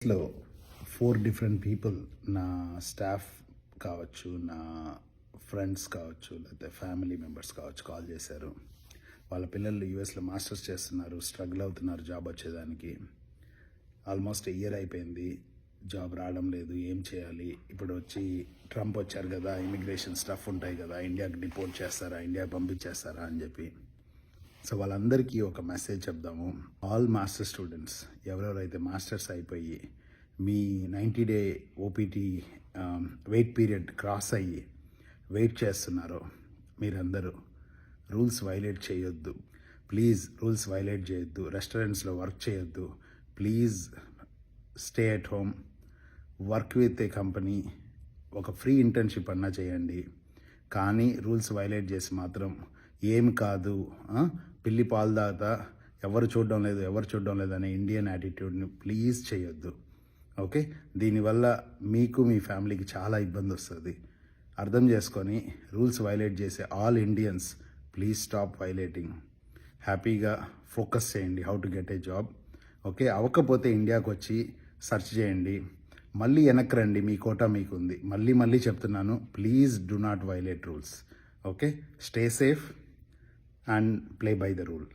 లో 4 different people నా staff కావచ్చు, నా ఫ్రెండ్స్ కావచ్చు, లేకపోతే ఫ్యామిలీ మెంబర్స్ కావచ్చు కాల్ చేశారు. వాళ్ళ పిల్లలు యూఎస్లో మాస్టర్స్ చేస్తున్నారు, స్ట్రగుల్ అవుతున్నారు జాబ్ వచ్చేదానికి. ఆల్మోస్ట్ ఇయర్ అయిపోయింది, జాబ్ రావడం లేదు, ఏం చేయాలి? ఇప్పుడు వచ్చి ట్రంప్ వచ్చారు కదా, ఇమిగ్రేషన్ స్టఫ్ ఉంటాయి కదా, ఇండియాకి డిపోర్ట్ చేస్తారా, ఇండియాకి పంపించేస్తారా అని చెప్పి. సో వాళ్ళందరికీ ఒక మెసేజ్ చెప్దాము. ఆల్ మాస్టర్ స్టూడెంట్స్ ఎవరెవరైతే మాస్టర్స్ అయిపోయి మీ 90-day OPT wait period cross అయ్యి వెయిట్ చేస్తున్నారో మీరందరూ రూల్స్ వైలేట్ చేయొద్దు. ప్లీజ్ రూల్స్ వైలేట్ చేయొద్దు. రెస్టారెంట్స్లో వర్క్ చేయొద్దు. Please stay at home, work with a company. ఒక ఫ్రీ ఇంటర్న్షిప్ అన్నా చేయండి, కానీ రూల్స్ వైలేట్ చేసి మాత్రం ఏమి కాదు, పిల్లి పాలు దాతా ఎవరు చూడడం లేదు అనే ఇండియన్ యాటిట్యూడ్ని ప్లీజ్ చేయొద్దు. ఓకే, దీనివల్ల మీకు మీ ఫ్యామిలీకి చాలా ఇబ్బంది వస్తుంది. అర్థం చేసుకొని రూల్స్ వైలేట్ చేసే all Indians please stop violating. హ్యాపీగా ఫోకస్ చేయండి how to get a job. Okay, అవ్వకపోతే ఇండియాకి వచ్చి సెర్చ్ చేయండి, మళ్ళీ వెనక్కి రండి, మీ కోటా మీకు ఉంది. మళ్ళీ చెప్తున్నాను, please do not violate rules. Okay, stay safe and play by the rule.